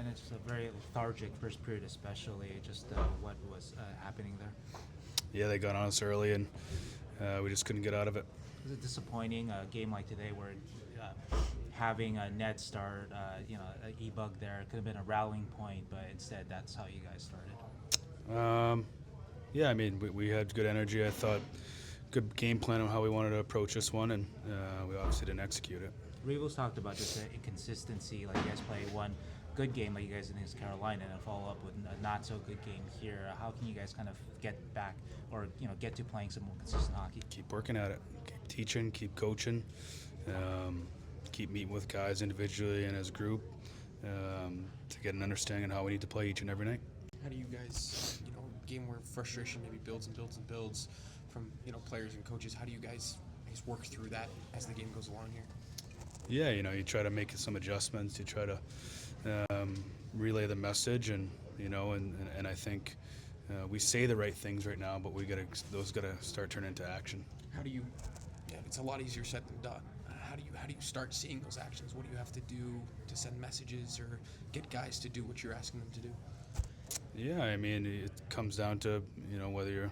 and it's a very lethargic first period, especially. Just what was happening there? Yeah, they got on us early, and we just couldn't get out of it. Was it disappointing a game like today where having a net start, an e-bug there could have been a rallying point, but instead that's how you guys started? Yeah, I mean, we had good energy. I thought good game plan on how we wanted to approach this one, and we obviously didn't execute it. Regal's talked about just the inconsistency. Like you guys play one good game, like you guys against Carolina, and follow up with a not so good game here. How can you guys kind of get back, or get to playing some more consistent hockey? Keep working at it. Keep teaching. Keep coaching. Keep meeting with guys individually and as a group to get an understanding of how we need to play each and every night. How do you guys, game where frustration maybe builds and builds and builds from players and coaches? How do you guys, work through that as the game goes along here? Yeah, you try to make some adjustments. You try to relay the message, and I think we say the right things right now, but those gotta start turning into action. How do you? Yeah, it's a lot easier said than done. How do you start seeing those actions? What do you have to do to send messages or get guys to do what you're asking them to do? Yeah, I mean, it comes down to whether you're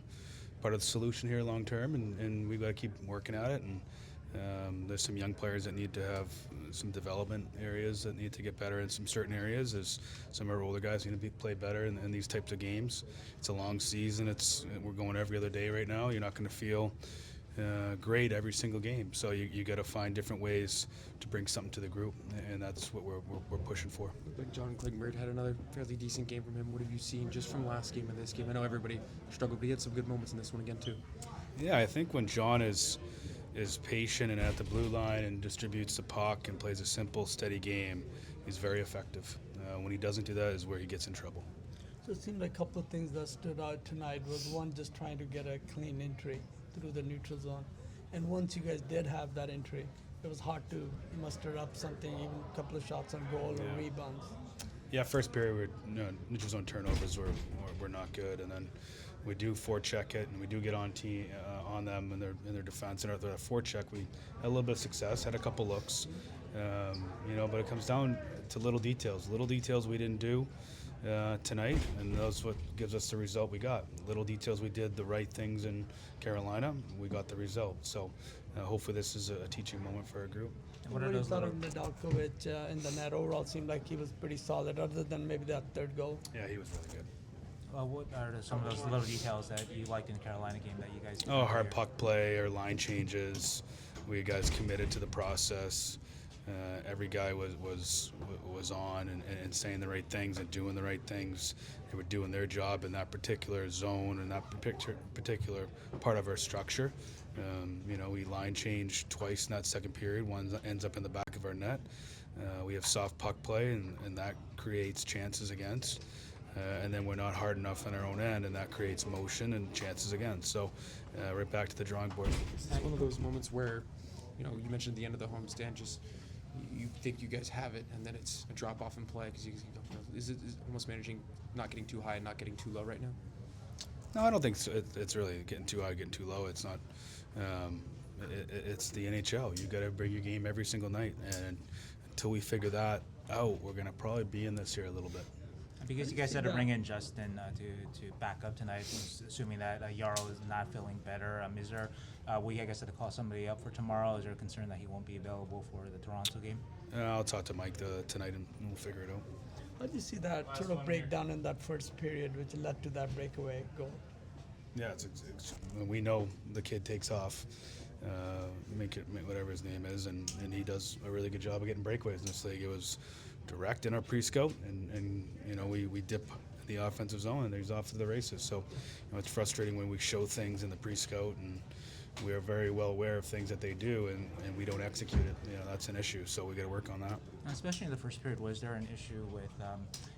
part of the solution here long term, and we've got to keep working at it. And there's some young players that need to have some development areas that need to get better in some certain areas. There's some of our older guys need to play better in these types of games. It's a long season. We're going every other day right now. You're not going to feel great every single game. So you got to find different ways to bring something to the group, and that's what we're pushing for. Like John Klingberg had another fairly decent game from him. What have you seen just from last game and this game? I know everybody struggled, but he had some good moments in this one again too. Yeah, I think when John is patient and at the blue line and distributes the puck and plays a simple, steady game, he's very effective. When he doesn't do that is where he gets in trouble. So it seemed like a couple of things that stood out tonight was one, just trying to get a clean entry through the neutral zone. And once you guys did have that entry, it was hard to muster up something, even a couple of shots on goal or rebounds. Yeah, first period, neutral zone turnovers were not good, and then we do forecheck it, and we do get on them in their defense. And our forecheck, we had a little bit of success, had a couple looks, but it comes down to little details. Little details we didn't do tonight, and that's what gives us the result we got. Little details we did the right things in Carolina, we got the result. So hopefully this is a teaching moment for our group. What do you thought of Nedeljkovic in the net? Overall, seemed like he was pretty solid, other than maybe that third goal. Yeah, he was really good. What are some of those little details that you liked in the Carolina game that you guys? Hard puck play or line changes. We guys committed to the process. Every guy was on and saying the right things and doing the right things. They were doing their job in that particular zone and that particular part of our structure. We line changed twice in that second period. One ends up in the back of our net. We have soft puck play, and that creates chances against. And then we're not hard enough on our own end, and that creates motion and chances again. So right back to the drawing board. This is one of those moments where, you mentioned the end of the homestand, just you think you guys have it, and then it's a drop off in play because is almost managing not getting too high and not getting too low right now? No, I don't think so. It's really getting too high, getting too low. It's not. It's the NHL. You got to bring your game every single night, and until we figure that out, we're going to probably be in this here a little bit. Because you guys had to bring in Justin to back up tonight, assuming that Jarl is not feeling better. Is there, I guess, had to call somebody up for tomorrow? Is there a concern that he won't be available for the Toronto game? I'll talk to Mike tonight and we'll figure it out. How did you see that sort of breakdown in that first period, which led to that breakaway goal? Yeah, we know the kid takes off, make whatever his name is, and he does a really good job of getting breakaways in this league. It was direct in our pre-scout, and we dip the offensive zone, and he's off to the races. So it's frustrating when we show things in the pre-scout, and we are very well aware of things that they do, and we don't execute it. That's an issue. So we got to work on that. Especially in the first period, was there an issue with?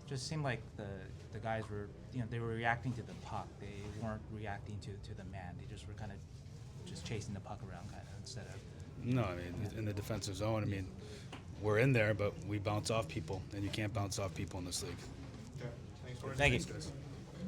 Just seemed like the guys were, they were reacting to the puck. They weren't reacting to the man. They just were kind of just chasing the puck around, kind of instead of. No, I mean in the defensive zone. I mean, we're in there, but we bounce off people, and you can't bounce off people in this league. Thank you. Thanks, guys.